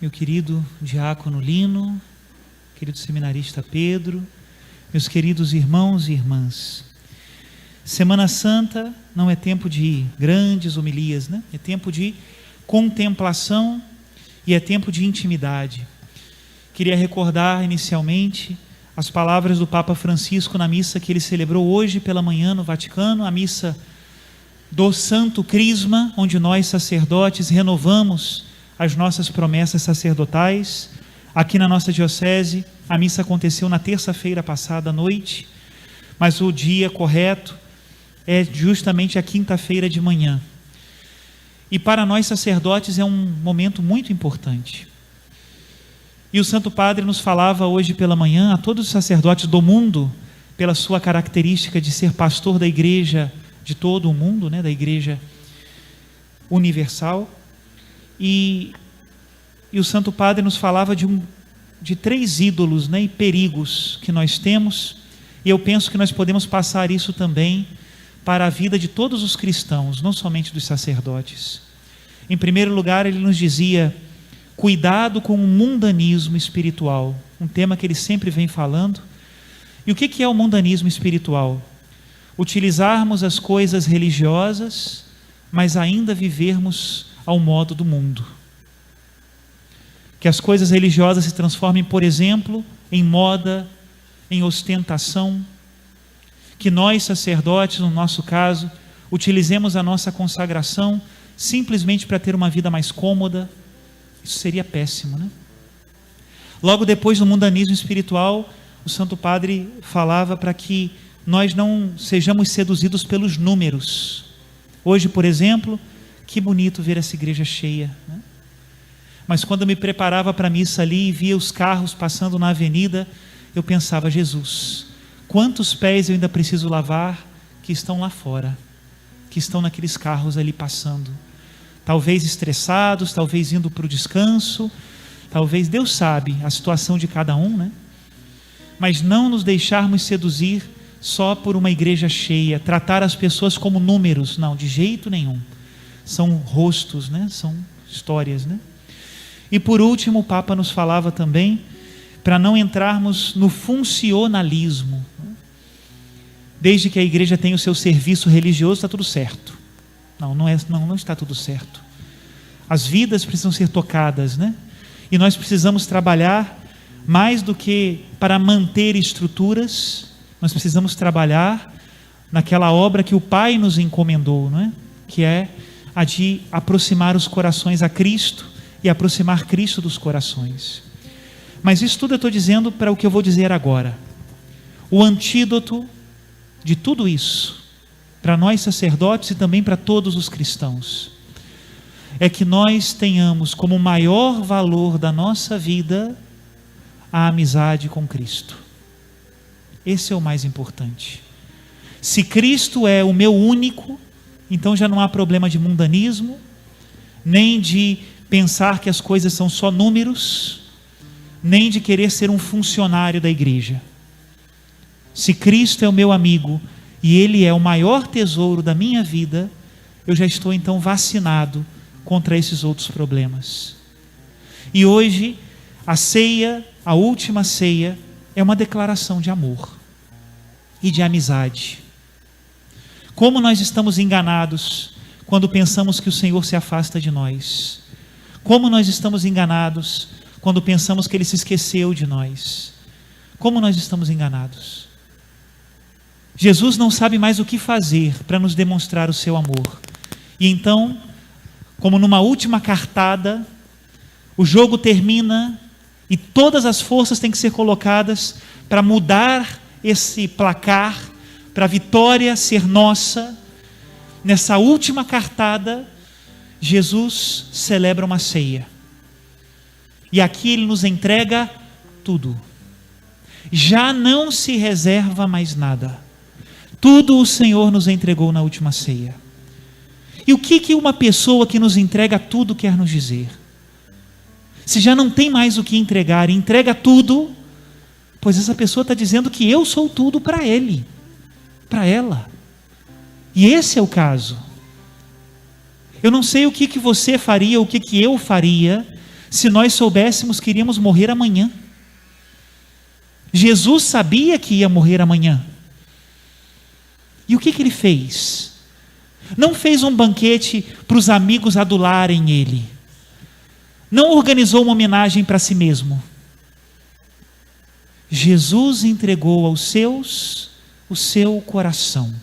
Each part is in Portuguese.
meu querido diácono Lino, querido seminarista Pedro, meus queridos irmãos e irmãs. Semana Santa não é tempo de grandes homilias, né? É tempo de contemplação e é tempo de intimidade. Queria recordar inicialmente as palavras do Papa Francisco na missa que ele celebrou hoje pela manhã no Vaticano, a missa do Santo Crisma, onde nós sacerdotes renovamos as nossas promessas sacerdotais. Aqui na nossa diocese, a missa aconteceu na terça-feira passada à noite, mas o dia correto é justamente a quinta-feira de manhã. E para nós sacerdotes é um momento muito importante. E o Santo Padre nos falava hoje pela manhã a todos os sacerdotes do mundo, pela sua característica de ser pastor da igreja de todo o mundo, né, da igreja universal. E o Santo Padre nos falava de três ídolos, né, e perigos que nós temos, e eu penso que nós podemos passar isso também para a vida de todos os cristãos, não somente dos sacerdotes. Em primeiro lugar, ele nos dizia: cuidado com o mundanismo espiritual, um tema que ele sempre vem falando. E o que é o mundanismo espiritual? Utilizarmos as coisas religiosas, mas ainda vivermos ao modo do mundo. Que as coisas religiosas se transformem, por exemplo, em moda, em ostentação. Que nós, sacerdotes, no nosso caso, utilizemos a nossa consagração simplesmente para ter uma vida mais cômoda. Isso seria péssimo, né? Logo depois do mundanismo espiritual, o Santo Padre falava para que nós não sejamos seduzidos pelos números. Hoje, por exemplo, que bonito ver essa igreja cheia, né? Mas quando eu me preparava para a missa ali e via os carros passando na avenida, eu pensava: Jesus, quantos pés eu ainda preciso lavar que estão lá fora, que estão naqueles carros ali passando, talvez estressados, talvez indo para o descanso, talvez, Deus sabe a situação de cada um, né? Mas não nos deixarmos seduzir só por uma igreja cheia, tratar as pessoas como números, não, de jeito nenhum. São rostos, né? São histórias, né? E por último, o Papa nos falava também para não entrarmos no funcionalismo. Desde que a igreja tenha o seu serviço religioso, está tudo certo. Não está tudo certo. As vidas precisam ser tocadas, né? E nós precisamos trabalhar mais do que para manter estruturas. Nós precisamos trabalhar naquela obra que o Pai nos encomendou, não é? Que é a de aproximar os corações a Cristo e aproximar Cristo dos corações. Mas isso tudo eu estou dizendo para o que eu vou dizer agora. O antídoto de tudo isso, para nós sacerdotes e também para todos os cristãos, é que nós tenhamos como maior valor da nossa vida a amizade com Cristo. Esse é o mais importante. Se Cristo é o meu único, então já não há problema de mundanismo, nem de pensar que as coisas são só números, nem de querer ser um funcionário da igreja. Se Cristo é o meu amigo e Ele é o maior tesouro da minha vida, eu já estou então vacinado contra esses outros problemas. E hoje, a ceia, a última ceia, é uma declaração de amor e de amizade. Como nós estamos enganados quando pensamos que o Senhor se afasta de nós. Como nós estamos enganados quando pensamos que Ele se esqueceu de nós. Como nós estamos enganados. Jesus não sabe mais o que fazer para nos demonstrar o seu amor. E então, como numa última cartada, o jogo termina e todas as forças têm que ser colocadas para mudar esse placar, para a vitória ser nossa. Nessa última cartada, Jesus celebra uma ceia. E aqui Ele nos entrega tudo. Já não se reserva mais nada. Tudo o Senhor nos entregou na última ceia. E o que uma pessoa que nos entrega tudo quer nos dizer? Se já não tem mais o que entregar e entrega tudo, pois essa pessoa está dizendo que eu sou tudo para ele, para ela. E esse é o caso. Eu não sei o que você faria, o que eu faria, se nós soubéssemos que iríamos morrer amanhã? Jesus sabia que ia morrer amanhã. E o que ele fez? Não fez um banquete para os amigos adularem ele. Não organizou uma homenagem para si mesmo. Jesus entregou aos seus o seu coração.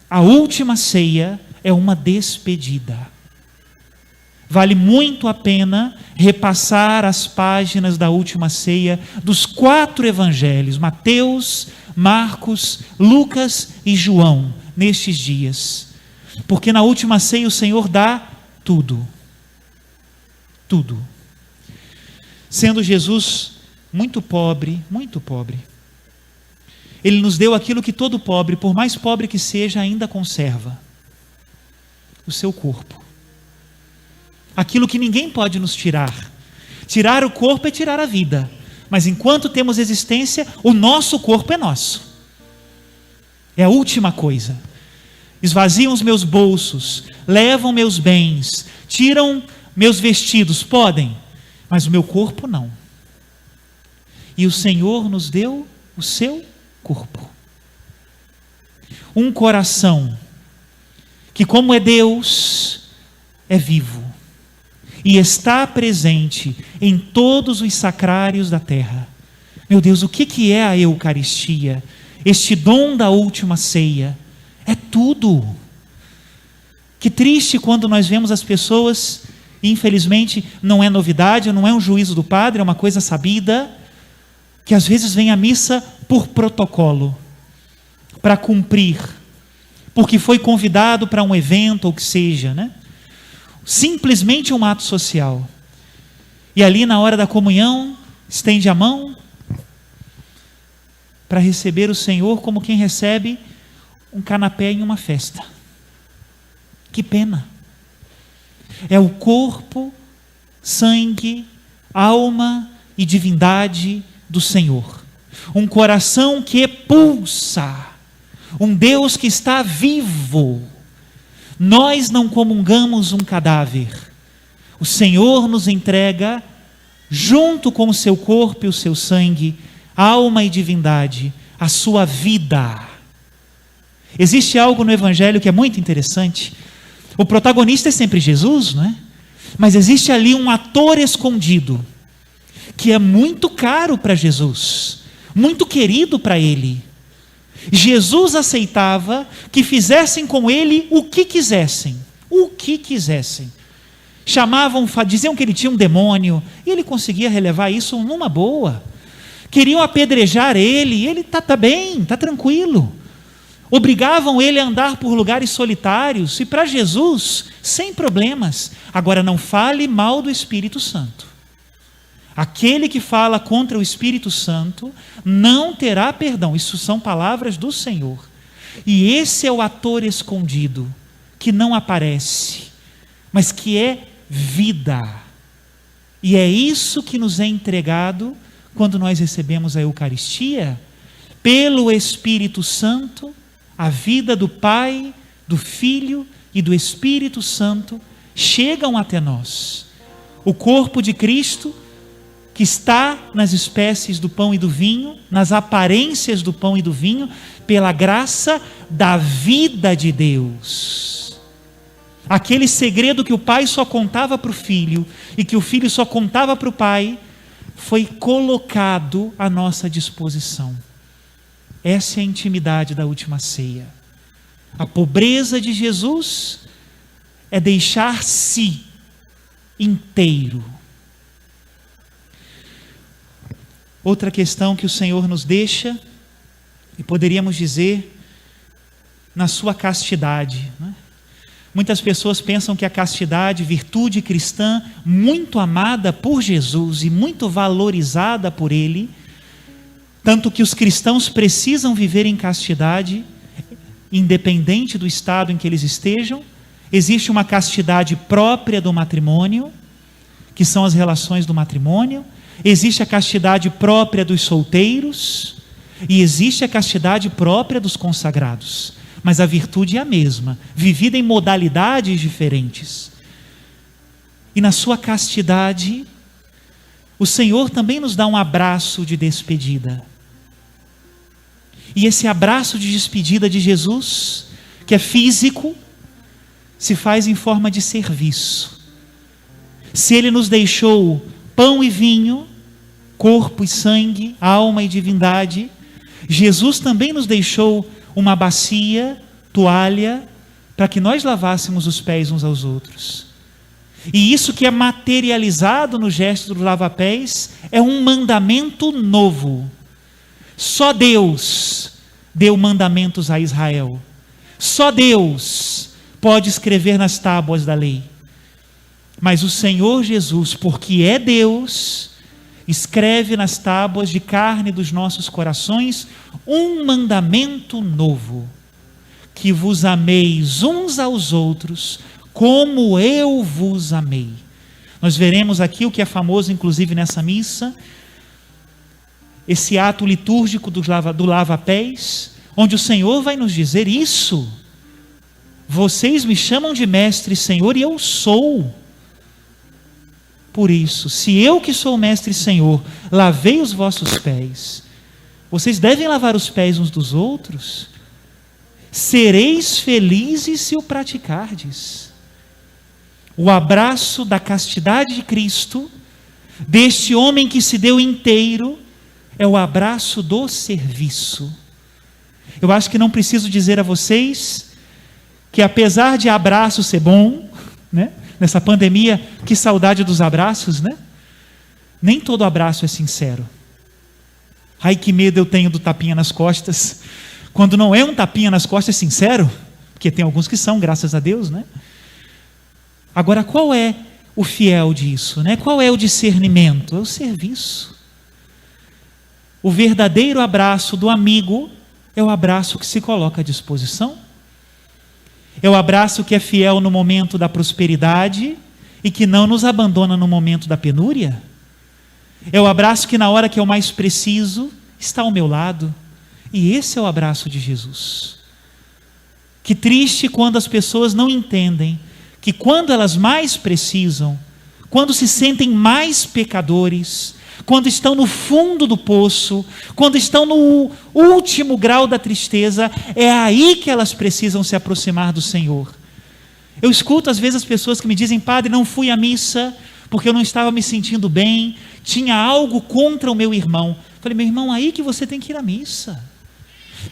A última ceia é uma despedida. Vale muito a pena repassar as páginas da última ceia dos 4 evangelhos, Mateus, Marcos, Lucas e João, nestes dias. Porque na última ceia o Senhor dá tudo. Tudo. Sendo Jesus muito pobre, Ele nos deu aquilo que todo pobre, por mais pobre que seja, ainda conserva: o seu corpo. Aquilo que ninguém pode nos tirar. Tirar o corpo é tirar a vida, mas enquanto temos existência, o nosso corpo é nosso. É a última coisa. Esvaziam os meus bolsos, levam meus bens, tiram meus vestidos, podem, mas o meu corpo não. E o Senhor nos deu o seu corpo. Um coração que, como é Deus, é vivo e está presente em todos os sacrários da terra. Meu Deus, o que é a Eucaristia? Este dom da última ceia é tudo. Que triste quando nós vemos as pessoas, infelizmente não é novidade, não é um juízo do padre, é uma coisa sabida, que às vezes vem à missa por protocolo, para cumprir, porque foi convidado para um evento ou que seja, né? Simplesmente um ato social. E ali na hora da comunhão, estende a mão para receber o Senhor como quem recebe um canapé em uma festa. Que pena. É o corpo, sangue, alma e divindade do Senhor. Um coração que pulsa. Um Deus que está vivo. Nós não comungamos um cadáver. O Senhor nos entrega, junto com o seu corpo e o seu sangue, alma e divindade, a sua vida. Existe algo no Evangelho que é muito interessante. O protagonista é sempre Jesus, não é? Mas existe ali um ator escondido, que é muito caro para Jesus, muito querido para ele. Jesus aceitava que fizessem com ele o que quisessem. Chamavam, diziam que ele tinha um demônio, e ele conseguia relevar isso numa boa. Queriam apedrejar ele, e ele está bem, está tranquilo. Obrigavam ele a andar por lugares solitários, e para Jesus, sem problemas. Agora não fale mal do Espírito Santo. Aquele que fala contra o Espírito Santo não terá perdão. Isso são palavras do Senhor. E esse é o ator escondido, que não aparece, mas que é vida. E é isso que nos é entregado quando nós recebemos a Eucaristia. Pelo Espírito Santo, a vida do Pai, do Filho e do Espírito Santo chegam até nós. O corpo de Cristo, que está nas espécies do pão e do vinho, nas aparências do pão e do vinho, pela graça da vida de Deus. Aquele segredo que o Pai só contava para o Filho e que o Filho só contava para o Pai, foi colocado à nossa disposição. Essa é a intimidade da última ceia. A pobreza de Jesus é deixar-se inteiro. Outra questão que o Senhor nos deixa, e poderíamos dizer, na sua castidade, né? Muitas pessoas pensam que a castidade, virtude cristã, muito amada por Jesus e muito valorizada por Ele, tanto que os cristãos precisam viver em castidade, independente do estado em que eles estejam. Existe uma castidade própria do matrimônio, que são as relações do matrimônio. Existe a castidade própria dos solteiros e existe a castidade própria dos consagrados, mas a virtude é a mesma, vivida em modalidades diferentes. e na sua castidade, o Senhor também nos dá um abraço de despedida. E esse abraço de despedida de Jesus, que é físico, se faz em forma de serviço. Se Ele nos deixou pão e vinho, corpo e sangue, alma e divindade, Jesus também nos deixou uma bacia, toalha, para que nós lavássemos os pés uns aos outros. E isso que é materializado no gesto do lava-pés é um mandamento novo. Só Deus deu mandamentos a Israel. Só Deus pode escrever nas tábuas da lei. Mas o Senhor Jesus, porque é Deus, escreve nas tábuas de carne dos nossos corações um mandamento novo: que vos ameis uns aos outros como eu vos amei. Nós veremos aqui o que é famoso inclusive nessa missa, esse ato litúrgico do lava-pés, onde o Senhor vai nos dizer isso: vocês me chamam de mestre e Senhor, e eu sou. Por isso, se eu que sou mestre e Senhor, lavei os vossos pés, vocês devem lavar os pés uns dos outros. Sereis felizes se o praticardes. O abraço da castidade de Cristo, deste homem que se deu inteiro, é o abraço do serviço. Eu acho que não preciso dizer a vocês que, apesar de abraço ser bom, né? Nessa pandemia, que saudade dos abraços, né? Nem todo abraço é sincero. Ai, que medo eu tenho do tapinha nas costas. Quando não é um tapinha nas costas sincero, porque tem alguns que são, graças a Deus, né? Agora, qual é o fiel disso, né? Qual é o discernimento? É o serviço. O verdadeiro abraço do amigo é o abraço que se coloca à disposição. É o abraço que é fiel no momento da prosperidade e que não nos abandona no momento da penúria. É o abraço que na hora que eu mais preciso está ao meu lado. E esse é o abraço de Jesus. Que triste quando as pessoas não entendem que quando elas mais precisam, quando se sentem mais pecadores, quando estão no fundo do poço, quando estão no último grau da tristeza, é aí que elas precisam se aproximar do Senhor. Eu escuto às vezes as pessoas que me dizem: padre, não fui à missa porque eu não estava me sentindo bem, tinha algo contra o meu irmão. Eu falei: meu irmão, aí que você tem que ir à missa.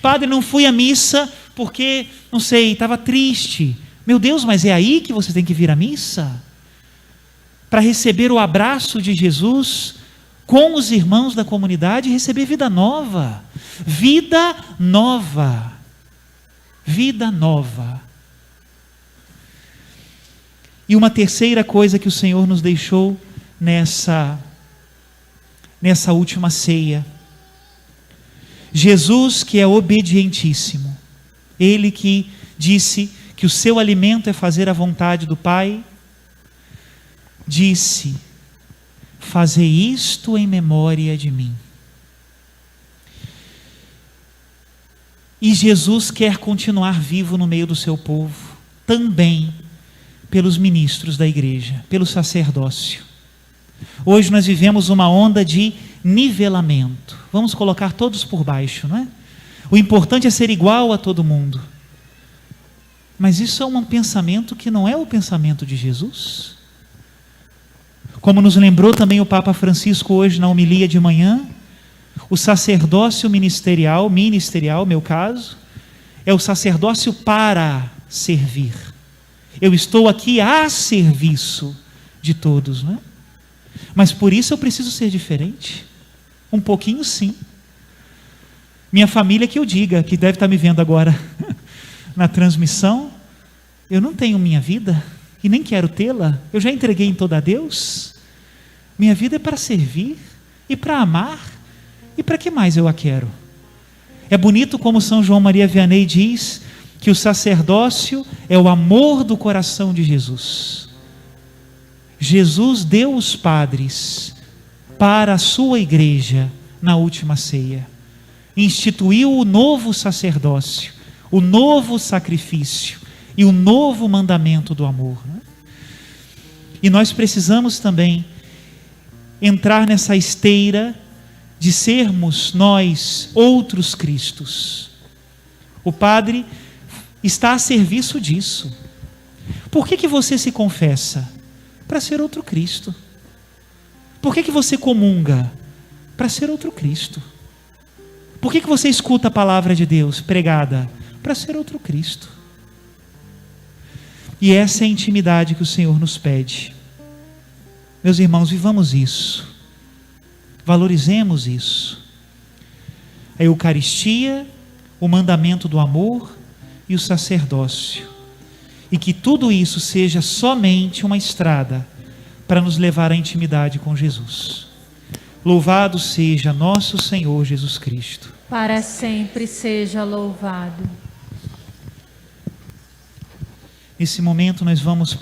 Padre, não fui à missa porque, não sei, estava triste. Meu Deus, mas é aí que você tem que vir à missa? Para receber o abraço de Jesus com os irmãos da comunidade e receber vida nova. Vida nova. Vida nova. E uma terceira coisa que o Senhor nos deixou nessa última ceia. Jesus, que é obedientíssimo, Ele que disse que o seu alimento é fazer a vontade do Pai, disse: fazei isto em memória de mim. E Jesus quer continuar vivo no meio do seu povo, também pelos ministros da igreja, pelo sacerdócio. Hoje nós vivemos uma onda de nivelamento. Vamos colocar todos por baixo, não é? O importante é ser igual a todo mundo. Mas isso é um pensamento que não é o pensamento de Jesus. Como nos lembrou também o Papa Francisco hoje na homilia de manhã, o sacerdócio ministerial, meu caso, é o sacerdócio para servir. Eu estou aqui a serviço de todos, não é? Mas por isso eu preciso ser diferente. Um pouquinho sim. Minha família que eu diga, que deve estar me vendo agora na transmissão, eu não tenho minha vida e nem quero tê-la. Eu já entreguei em toda a Deus. Minha vida é para servir e para amar. E para que mais eu a quero? É bonito como São João Maria Vianney diz que o sacerdócio é o amor do coração de Jesus. Jesus deu os padres para a sua igreja na última ceia. Instituiu o novo sacerdócio, o novo sacrifício e o novo mandamento do amor. E nós precisamos também entrar nessa esteira de sermos nós outros Cristos. O Padre está a serviço disso. Por que você se confessa? Para ser outro Cristo. Por que você comunga? Para ser outro Cristo. Por que você escuta a palavra de Deus pregada? Para ser outro Cristo. E essa é a intimidade que o Senhor nos pede. Meus irmãos, vivamos isso. Valorizemos isso. A Eucaristia, o mandamento do amor e o sacerdócio. E que tudo isso seja somente uma estrada para nos levar à intimidade com Jesus. Louvado seja nosso Senhor Jesus Cristo. Para sempre seja louvado. Nesse momento nós vamos